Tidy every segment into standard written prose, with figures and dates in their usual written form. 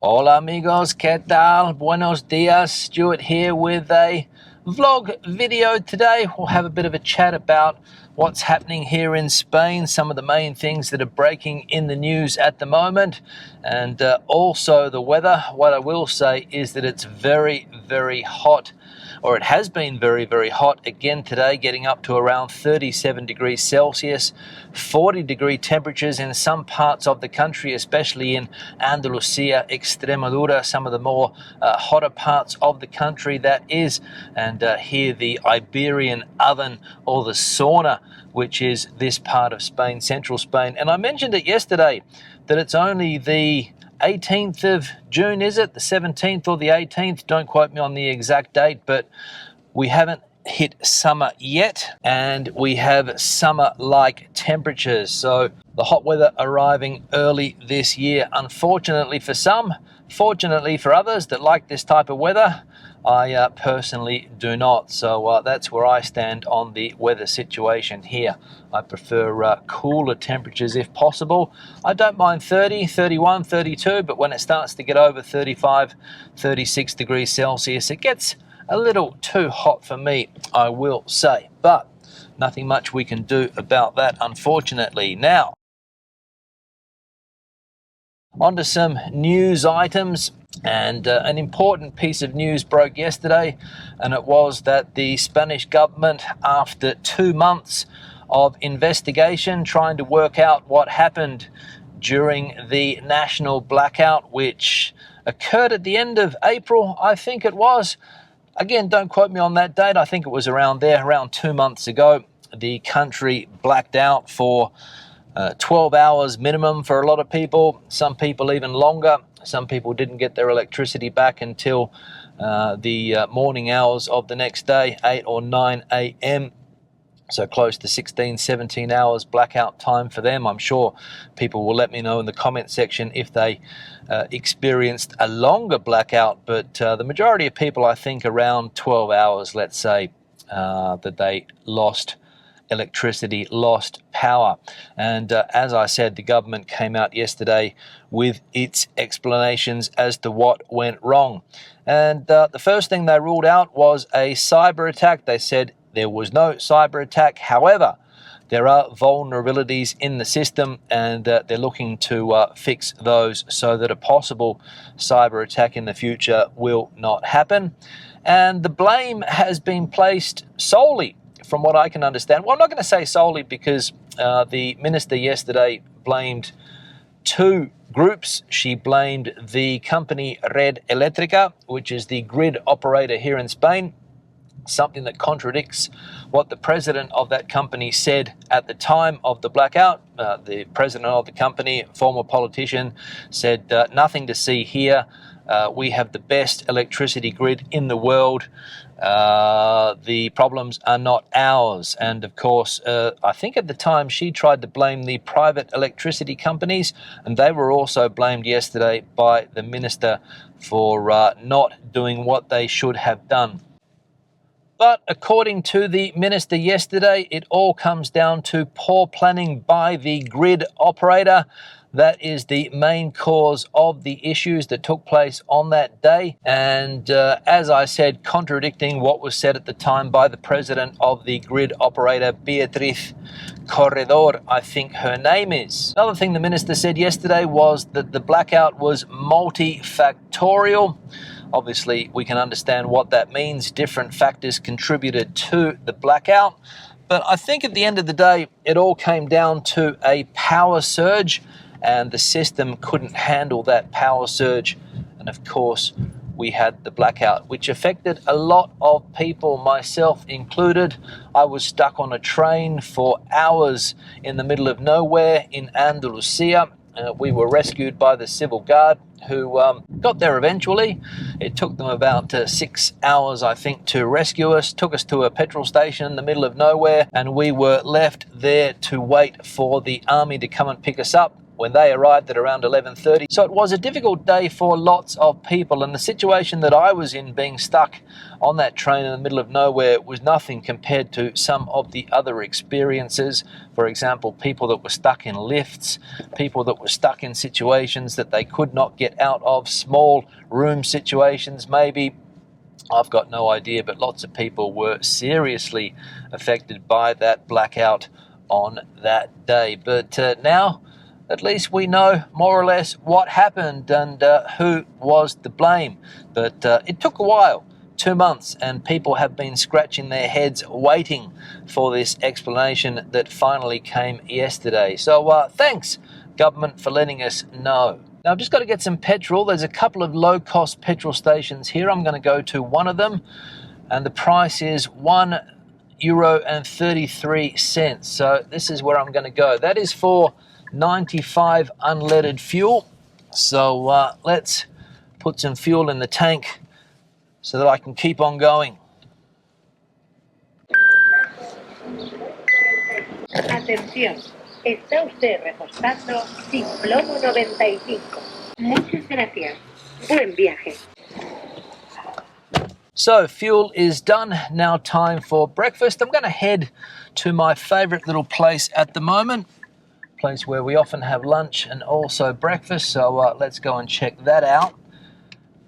Hola amigos, ¿qué tal? Buenos dias. Stuart here with a vlog video today. We'll have a bit of a chat about what's happening here in Spain, some of the main things that are breaking in the news at the moment, and also the weather. What I will say is that it's very, very hot, or it has been very, very hot again today, getting up to around 37 degrees Celsius, 40-degree temperatures in some parts of the country, especially in Andalusia, Extremadura, some of the more hotter parts of the country that is, and here the Iberian oven or the sauna, which is this part of Spain, central Spain. And I mentioned it yesterday that it's only the 18th of June, is it? The 17th or the 18th? Don't quote me on the exact date, but we haven't hit summer yet, and we have summer-like temperatures. So the hot weather arriving early this year, unfortunately for some, fortunately for others that like this type of weather. I personally do not, so that's where I stand on the weather situation here. I prefer cooler temperatures if possible. I don't mind 30, 31, 32, but when it starts to get over 35, 36 degrees Celsius, it gets a little too hot for me, I will say. But nothing much we can do about that, unfortunately. Now, onto some news items, and an important piece of news broke yesterday, and it was that the Spanish government, after 2 months of investigation trying to work out what happened during the national blackout, which occurred at the end of April, I think it was. Again, don't quote me on that date. I think it was around there, around 2 months ago. The country blacked out for 12 hours minimum for a lot of people, some people even longer. Some people didn't get their electricity back until the morning hours of the next day, 8 or 9 a.m. So close to 16, 17 hours blackout time for them. I'm sure people will let me know in the comment section if they experienced a longer blackout, but the majority of people, I think around 12 hours, let's say, that they lost electricity, lost power. And as I said, the government came out yesterday with its explanations as to what went wrong. And the first thing they ruled out was a cyber attack. They said there was no cyber attack. However, there are vulnerabilities in the system, and they're looking to fix those so that a possible cyber attack in the future will not happen. And the blame has been placed solely, from what I can understand. Well, I'm not going to say solely, because the minister yesterday blamed two groups. She blamed the company Red Eléctrica, which is the grid operator here in Spain, something that contradicts what the president of that company said at the time of the blackout. The president of the company, former politician, said, nothing to see here. We have the best electricity grid in the world. The problems are not ours. And of course, I think at the time she tried to blame the private electricity companies, and they were also blamed yesterday by the minister for not doing what they should have done. But according to the minister yesterday, it all comes down to poor planning by the grid operator. That is the main cause of the issues that took place on that day. And as I said, contradicting what was said at the time by the president of the grid operator, Beatriz Corredor, I think her name is. Another thing the minister said yesterday was that the blackout was multifactorial. Obviously, we can understand what that means. Different factors contributed to the blackout. But I think at the end of the day, it all came down to a power surge, and the system couldn't handle that power surge. And of course, we had the blackout, which affected a lot of people, myself included. I was stuck on a train for hours in the middle of nowhere in Andalusia. We were rescued by the civil guard, who got there eventually. It took them about 6 hours, I think, to rescue us, took us to a petrol station in the middle of nowhere, and we were left there to wait for the army to come and pick us up. when they arrived at around 11:30. So it was a difficult day for lots of people, and the situation that I was in, being stuck on that train in the middle of nowhere, was nothing compared to some of the other experiences. For example, people that were stuck in lifts, people that were stuck in situations that they could not get out of, small room situations maybe. I've got no idea, but lots of people were seriously affected by that blackout on that day. But now, at least we know more or less what happened and who was to blame. But it took a while, 2 months, and people have been scratching their heads waiting for this explanation that finally came yesterday. So thanks, government, for letting us know. Now, I've just got to get some petrol. There's a couple of low-cost petrol stations here. I'm going to go to one of them, and the price is €1.33. So this is where I'm going to go. That is for 95 unleaded fuel. So let's put some fuel in the tank so that I can keep on going. Atención, está usted repostando sin plomo 95. Muchas gracias. Buen viaje. So fuel is done. Now time for breakfast. I'm going to head to my favorite little place at the moment, place where we often have lunch and also breakfast. So let's go and check that out.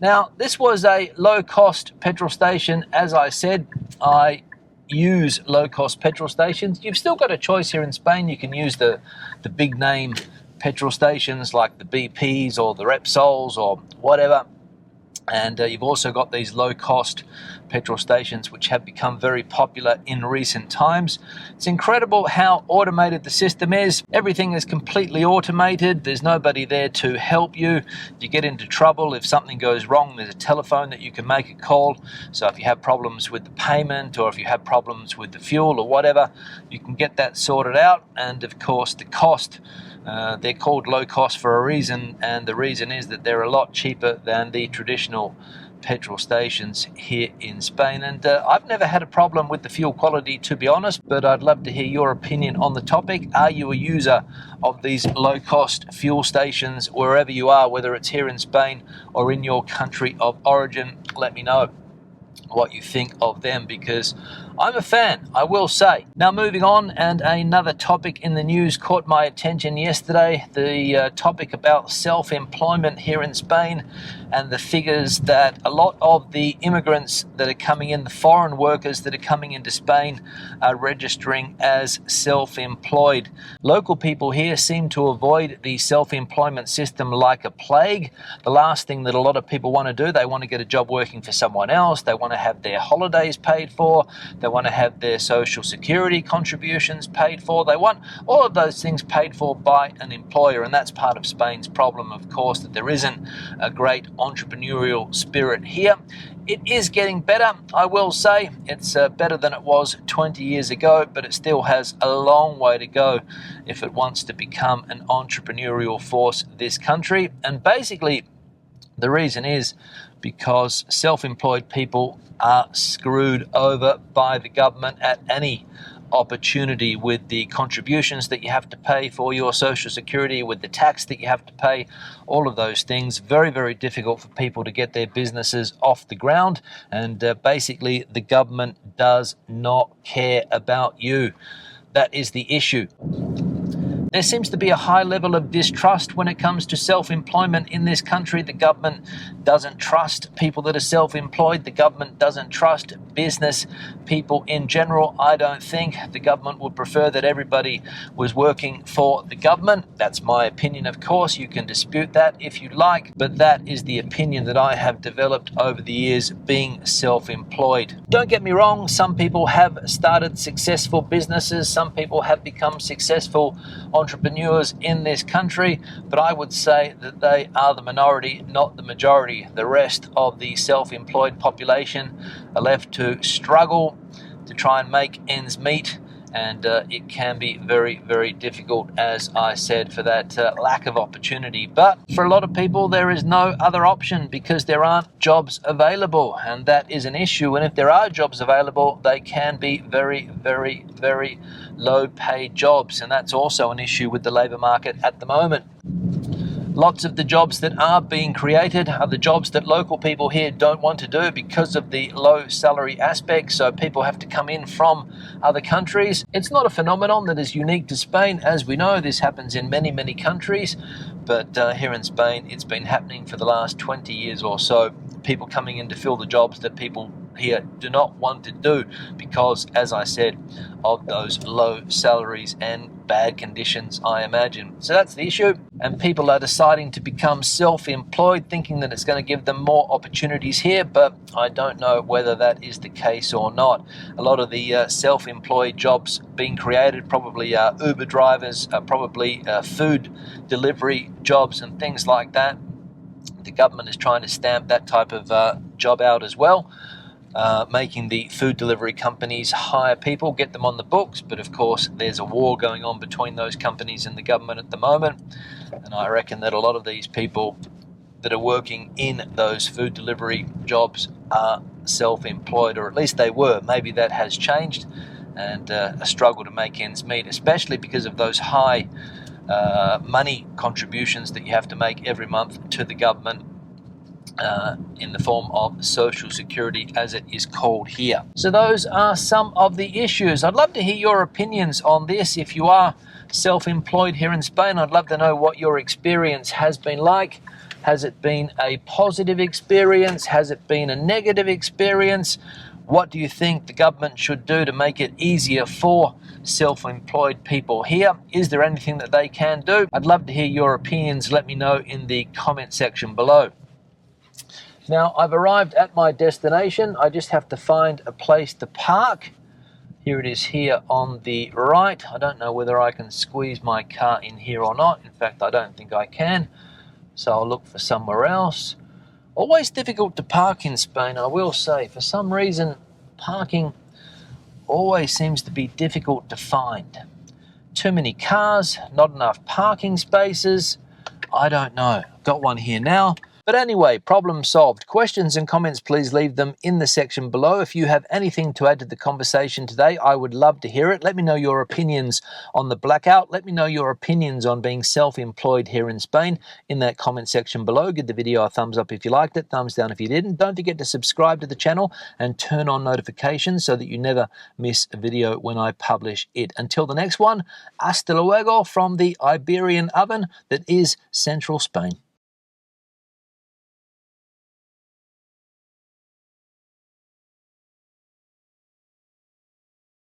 Now, this was a low-cost petrol station. As I said, I use low-cost petrol stations. You've still got a choice here in Spain. You can use the big-name petrol stations like the BPs or the Repsols or whatever. And you've also got these low-cost petrol stations which have become very popular in recent times. It's incredible how automated the system is. Everything is completely automated. There's nobody there to help you. If you get into trouble, if something goes wrong, there's a telephone that you can make a call. So if you have problems with the payment or if you have problems with the fuel or whatever, you can get that sorted out. And of course, the cost, they're called low cost for a reason, and the reason is that they're a lot cheaper than the traditional petrol stations here in Spain. And I've never had a problem with the fuel quality, to be honest, but I'd love to hear your opinion on the topic. Are you a user of these low-cost fuel stations wherever you are, whether it's here in Spain or in your country of origin? Let me know what you think of them, because I'm a fan, I will say. Now moving on, and another topic in the news caught my attention yesterday, the topic about self-employment here in Spain, and the figures that a lot of the immigrants that are coming in, the foreign workers that are coming into Spain, are registering as self-employed. Local people here seem to avoid the self-employment system like a plague. The last thing that a lot of people want to do, they want to get a job working for someone else, they want to have their holidays paid for, they want to have their social security contributions paid for, they want all of those things paid for by an employer. And that's part of Spain's problem, of course, that there isn't a great entrepreneurial spirit here. It is getting better, I will say. It's better than it was 20 years ago, but it still has a long way to go if it wants to become an entrepreneurial force, this country. And basically, the reason is because self-employed people are screwed over by the government at any opportunity, with the contributions that you have to pay for your social security, with the tax that you have to pay, all of those things. Very, very difficult for people to get their businesses off the ground, and basically the government does not care about you. That is the issue. There seems to be a high level of distrust when it comes to self-employment in this country. The government doesn't trust people that are self-employed. The government doesn't trust business people in general. I don't think the government would prefer that everybody was working for the government. That's my opinion, of course. You can dispute that if you like, but that is the opinion that I have developed over the years being self-employed. Don't get me wrong, some people have started successful businesses. Some people have become successful entrepreneurs in this country, but I would say that they are the minority, not the majority. The rest of the self-employed population are left to struggle to try and make ends meet and it can be very, very difficult, as I said, for that lack of opportunity. But for a lot of people, there is no other option because there aren't jobs available, and that is an issue. And if there are jobs available, they can be very, very, very low paid jobs, and that's also an issue with the labour market at the moment. Lots of the jobs that are being created are the jobs that local people here don't want to do because of the low salary aspect, so people have to come in from other countries. It's not a phenomenon that is unique to Spain. As we know, this happens in many, many countries, but here in Spain, it's been happening for the last 20 years or so. People coming in to fill the jobs that people here do not want to do because, as I said, of those low salaries and bad conditions, I imagine. So that's the issue, and people are deciding to become self-employed, thinking that it's going to give them more opportunities here, but I don't know whether that is the case or not. A lot of the self-employed jobs being created probably are Uber drivers, probably food delivery jobs and things like that. The government is trying to stamp that type of job out as well, making the food delivery companies hire people, get them on the books. But of course, there's a war going on between those companies and the government at the moment. And I reckon that a lot of these people that are working in those food delivery jobs are self-employed, or at least they were. Maybe that has changed, and a struggle to make ends meet, especially because of those high money contributions that you have to make every month to the government in the form of Social Security, as it is called here. So those are some of the issues. I'd love to hear your opinions on this. If you are self-employed here in Spain, I'd love to know what your experience has been like. Has it been a positive experience? Has it been a negative experience? What do you think the government should do to make it easier for self-employed people here? Is there anything that they can do? I'd love to hear your opinions. Let me know in the comment section below. Now, I've arrived at my destination. I just have to find a place to park. Here it is here on the right. I don't know whether I can squeeze my car in here or not. In fact, I don't think I can. So I'll look for somewhere else. Always difficult to park in Spain, I will say. For some reason, parking always seems to be difficult to find. Too many cars, not enough parking spaces. I don't know. Got one here now. But anyway, problem solved. Questions and comments, please leave them in the section below. If you have anything to add to the conversation today, I would love to hear it. Let me know your opinions on the blackout. Let me know your opinions on being self-employed here in Spain in that comment section below. Give the video a thumbs up if you liked it, thumbs down if you didn't. Don't forget to subscribe to the channel and turn on notifications so that you never miss a video when I publish it. Until the next one, hasta luego from the Iberian oven that is Central Spain.